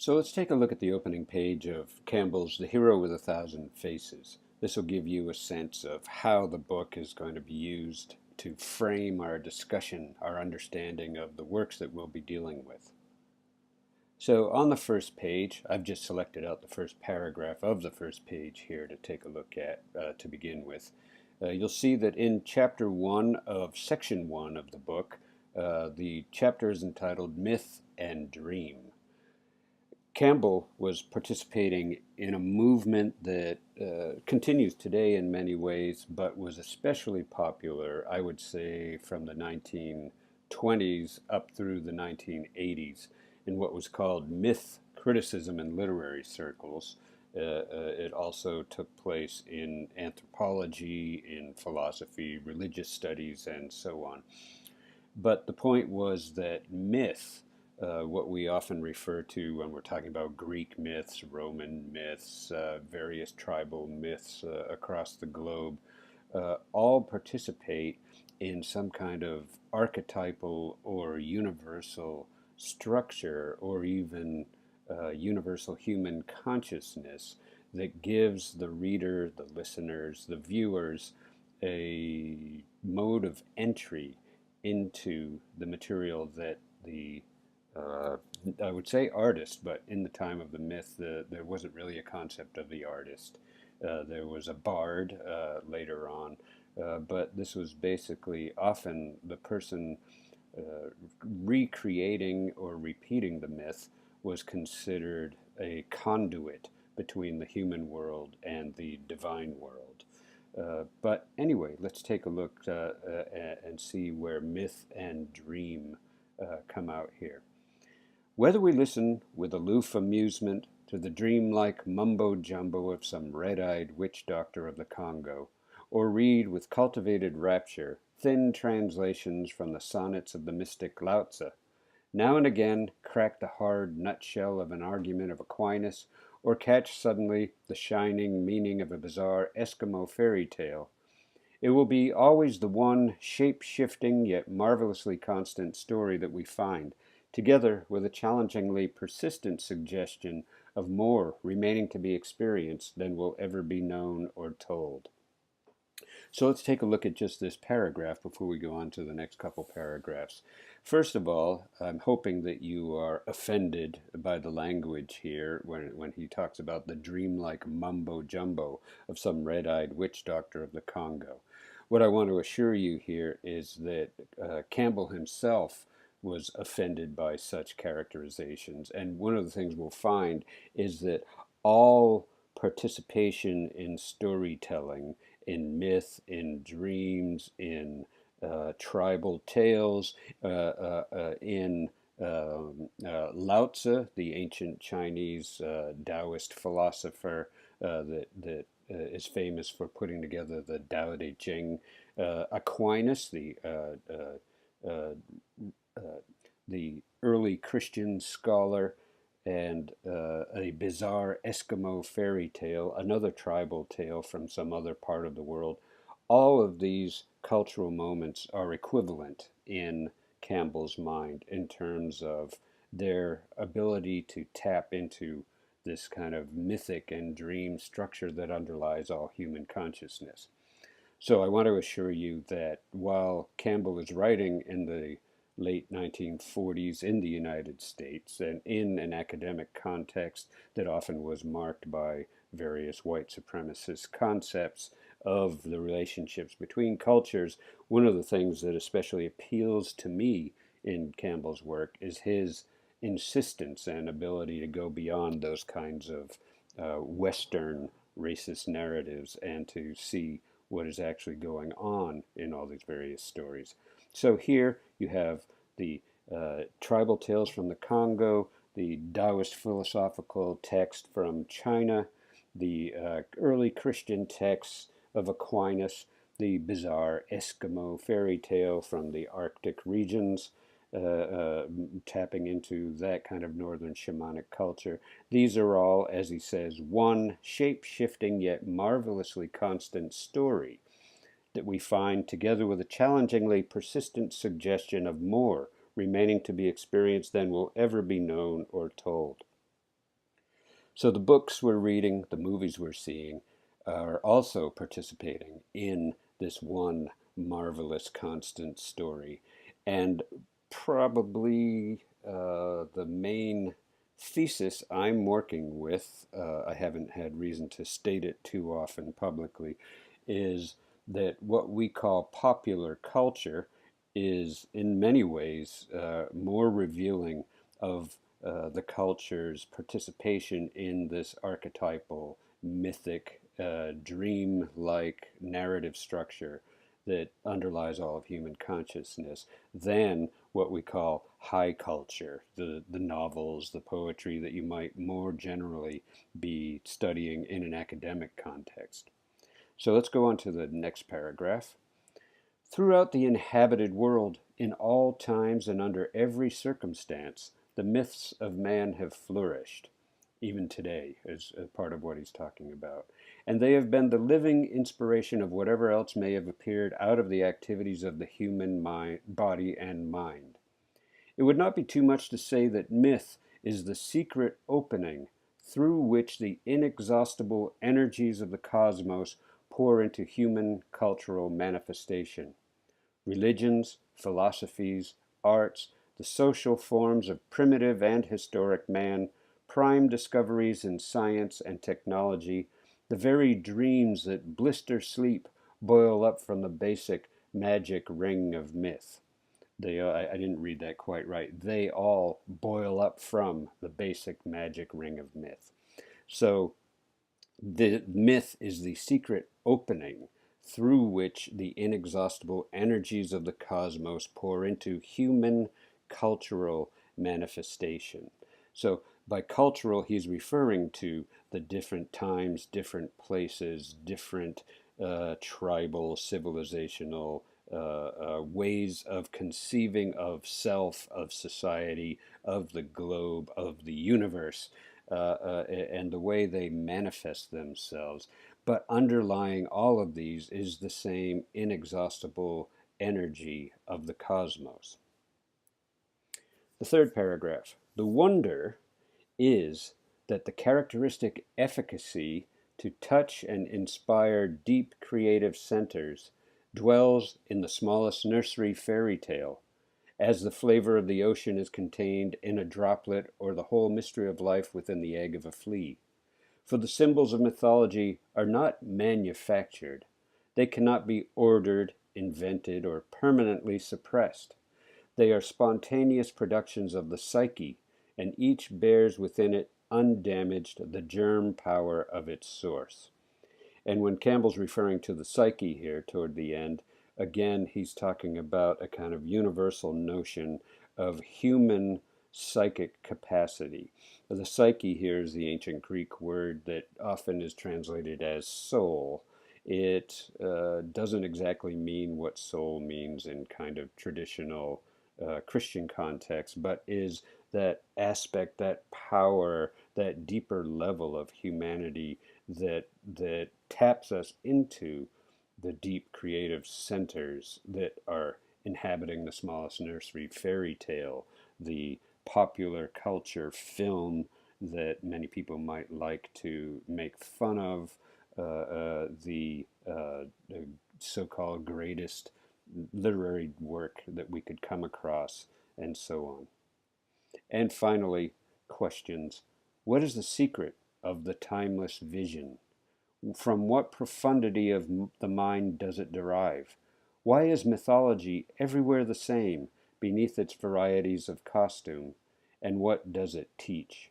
So let's take a look at the opening page of Campbell's The Hero with a Thousand Faces. This will give you a sense of how the book is going to be used to frame our discussion, our understanding of the works that we'll be dealing with. So on the first page, I've just selected out the first paragraph of the first page here to take a look at to begin with. You'll see that in chapter 1 of section 1 of the book, the chapter is entitled Myth and Dream. Campbell was participating in a movement that continues today in many ways, but was especially popular, I would say, from the 1920s up through the 1980s in what was called myth criticism in literary circles. It also took place in anthropology, in philosophy, religious studies, and so on. But the point was that myth, what we often refer to when we're talking about Greek myths, Roman myths, various tribal myths across the globe, all participate in some kind of archetypal or universal structure or even universal human consciousness that gives the reader, the listeners, the viewers a mode of entry into the material that the I would say artist, but in the time of the myth, there wasn't really a concept of the artist. There was a bard later on, but this was basically often the person recreating or repeating the myth was considered a conduit between the human world and the divine world. But anyway, let's take a look and see where myth and dream come out here. Whether we listen with aloof amusement to the dreamlike mumbo-jumbo of some red-eyed witch doctor of the Congo, or read with cultivated rapture thin translations from the sonnets of the mystic Lao Tzu, now and again crack the hard nutshell of an argument of Aquinas, or catch suddenly the shining meaning of a bizarre Eskimo fairy tale, it will be always the one shape-shifting yet marvelously constant story that we find, together with a challengingly persistent suggestion of more remaining to be experienced than will ever be known or told. So let's take a look at just this paragraph before we go on to the next couple paragraphs. First of all, I'm hoping that you are offended by the language here when he talks about the dreamlike mumbo-jumbo of some red-eyed witch doctor of the Congo. What I want to assure you here is that Campbell himself was offended by such characterizations. And one of the things we'll find is that all participation in storytelling, in myth, in dreams, in tribal tales, in Lao Tzu, the ancient Chinese Taoist philosopher that is famous for putting together the Tao Te Ching, Aquinas, the early Christian scholar, and a bizarre Eskimo fairy tale, another tribal tale from some other part of the world. All of these cultural moments are equivalent in Campbell's mind in terms of their ability to tap into this kind of mythic and dream structure that underlies all human consciousness. So I want to assure you that while Campbell is writing in the late 1940s in the United States and in an academic context that often was marked by various white supremacist concepts of the relationships between cultures, one of the things that especially appeals to me in Campbell's work is his insistence and ability to go beyond those kinds of Western racist narratives and to see what is actually going on in all these various stories. So here you have the tribal tales from the Congo, the Taoist philosophical text from China, the early Christian texts of Aquinas, the bizarre Eskimo fairy tale from the Arctic regions, tapping into that kind of northern shamanic culture. These are all, as he says, one shape-shifting yet marvelously constant story that we find together with a challengingly persistent suggestion of more remaining to be experienced than will ever be known or told. So the books we're reading, the movies we're seeing, are also participating in this one marvelous constant story. And probably the main thesis I'm working with, I haven't had reason to state it too often publicly, is that what we call popular culture is in many ways more revealing of the culture's participation in this archetypal, mythic, dream-like narrative structure that underlies all of human consciousness than what we call high culture, the novels, the poetry that you might more generally be studying in an academic context. So let's go on to the next paragraph. Throughout the inhabited world, in all times and under every circumstance, the myths of man have flourished, even today, as a part of what he's talking about. And they have been the living inspiration of whatever else may have appeared out of the activities of the human body and mind. It would not be too much to say that myth is the secret opening through which the inexhaustible energies of the cosmos pour into human cultural manifestation. Religions, philosophies, arts, the social forms of primitive and historic man, prime discoveries in science and technology, the very dreams that blister sleep boil up from the basic magic ring of myth. I didn't read that quite right. They all boil up from the basic magic ring of myth. So the myth is the secret opening through which the inexhaustible energies of the cosmos pour into human cultural manifestation. So by cultural, he's referring to the different times, different places, different tribal, civilizational ways of conceiving of self, of society, of the globe, of the universe, and the way they manifest themselves. But underlying all of these is the same inexhaustible energy of the cosmos. The third paragraph. The wonder is that the characteristic efficacy to touch and inspire deep creative centers dwells in the smallest nursery fairy tale, as the flavor of the ocean is contained in a droplet or the whole mystery of life within the egg of a flea. For the symbols of mythology are not manufactured. They cannot be ordered, invented, or permanently suppressed. They are spontaneous productions of the psyche, and each bears within it undamaged the germ power of its source. And when Campbell's referring to the psyche here toward the end, again, he's talking about a kind of universal notion of human psychic capacity. The psyche here is the ancient Greek word that often is translated as soul. It doesn't exactly mean what soul means in kind of traditional Christian context, but is that aspect, that power, that deeper level of humanity that taps us into the deep creative centers that are inhabiting the smallest nursery fairy tale, the popular culture film that many people might like to make fun of, the so-called greatest literary work that we could come across, and so on. And finally, questions. What is the secret of the timeless vision? From what profundity of the mind does it derive? Why is mythology everywhere the same beneath its varieties of costume? And what does it teach?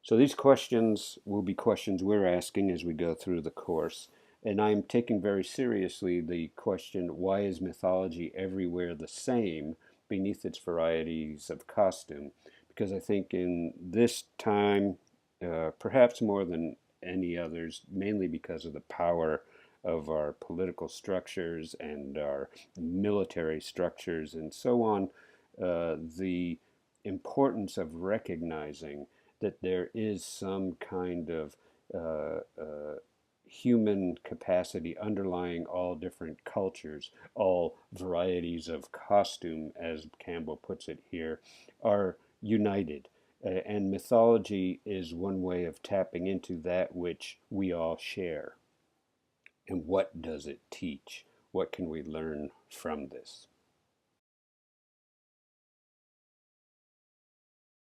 So these questions will be questions we're asking as we go through the course. And I'm taking very seriously the question, why is mythology everywhere the same beneath its varieties of costume? Because I think in this time, perhaps more than any others, mainly because of the power of our political structures and our military structures and so on, the importance of recognizing that there is some kind of human capacity underlying all different cultures, all varieties of costume, as Campbell puts it here, are united. And mythology is one way of tapping into that which we all share. And what does it teach? What can we learn from this?